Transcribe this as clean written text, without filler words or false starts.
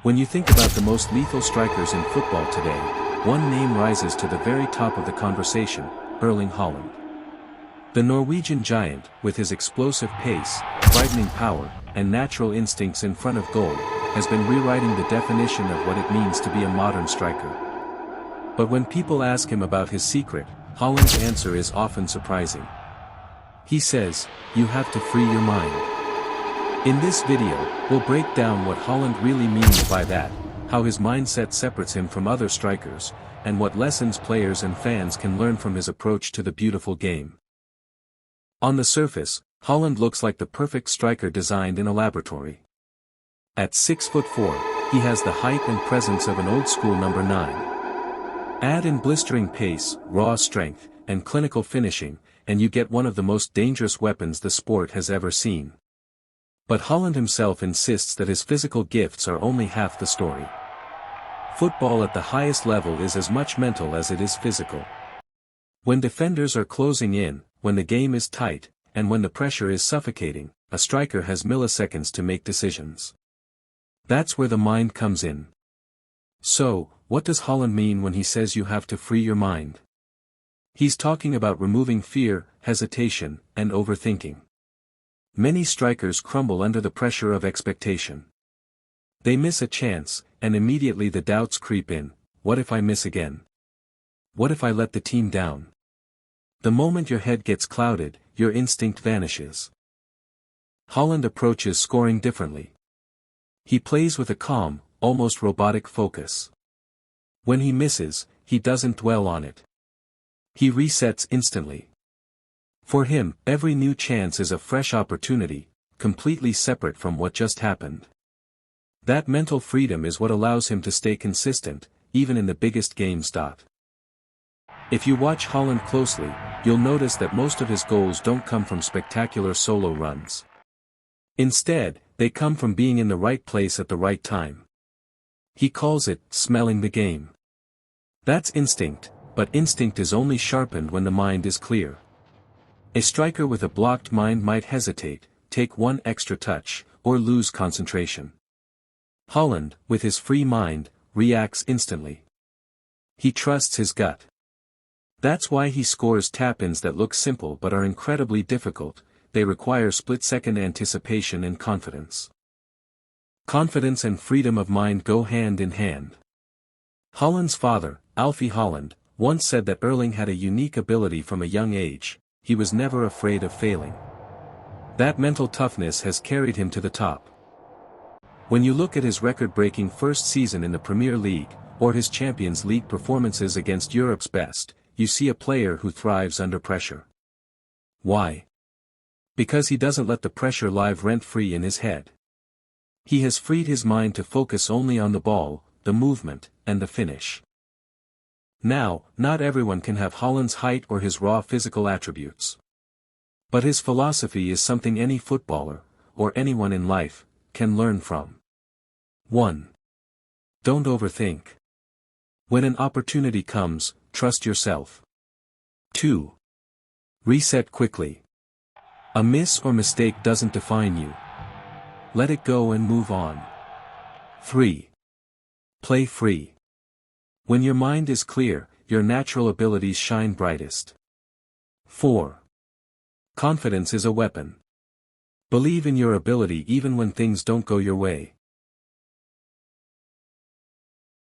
When you think about the most lethal strikers in football today, one name rises to the very top of the conversation: Erling Haaland. The Norwegian giant, with his explosive pace, frightening power, and natural instincts in front of goal, has been rewriting the definition of what it means to be a modern striker. But when people ask him about his secret, Haaland's answer is often surprising. He says, "You have to free your mind." In this video, we'll break down what Haaland really means by that, how his mindset separates him from other strikers, and what lessons players and fans can learn from his approach to the beautiful game. On the surface, Haaland looks like the perfect striker designed in a laboratory. At 6'4", he has the height and presence of an old-school number 9. Add in blistering pace, raw strength, and clinical finishing, and you get one of the most dangerous weapons the sport has ever seen. But Haaland himself insists that his physical gifts are only half the story. Football at the highest level is as much mental as it is physical. When defenders are closing in, when the game is tight, and when the pressure is suffocating, a striker has milliseconds to make decisions. That's where the mind comes in. So, what does Haaland mean when he says you have to free your mind? He's talking about removing fear, hesitation, and overthinking. Many strikers crumble under the pressure of expectation. They miss a chance, and immediately the doubts creep in: what if I miss again? What if I let the team down? The moment your head gets clouded, your instinct vanishes. Haaland approaches scoring differently. He plays with a calm, almost robotic focus. When he misses, he doesn't dwell on it. He resets instantly. For him, every new chance is a fresh opportunity, completely separate from what just happened. That mental freedom is what allows him to stay consistent, even in the biggest games. If you watch Haaland closely, you'll notice that most of his goals don't come from spectacular solo runs. Instead, they come from being in the right place at the right time. He calls it smelling the game. That's instinct, but instinct is only sharpened when the mind is clear. A striker with a blocked mind might hesitate, take one extra touch, or lose concentration. Haaland, with his free mind, reacts instantly. He trusts his gut. That's why he scores tap-ins that look simple but are incredibly difficult. They require split-second anticipation and confidence. Confidence and freedom of mind go hand in hand. Haaland's father, Alfie Haaland, once said that Erling had a unique ability from a young age: he was never afraid of failing. That mental toughness has carried him to the top. When you look at his record-breaking first season in the Premier League, or his Champions League performances against Europe's best, you see a player who thrives under pressure. Why? Because he doesn't let the pressure live rent-free in his head. He has freed his mind to focus only on the ball, the movement, and the finish. Now, not everyone can have Haaland's height or his raw physical attributes. But his philosophy is something any footballer, or anyone in life, can learn from. 1. Don't overthink. When an opportunity comes, trust yourself. 2. Reset quickly. A miss or mistake doesn't define you. Let it go and move on. 3. Play free. When your mind is clear, your natural abilities shine brightest. 4. Confidence is a weapon. Believe in your ability even when things don't go your way.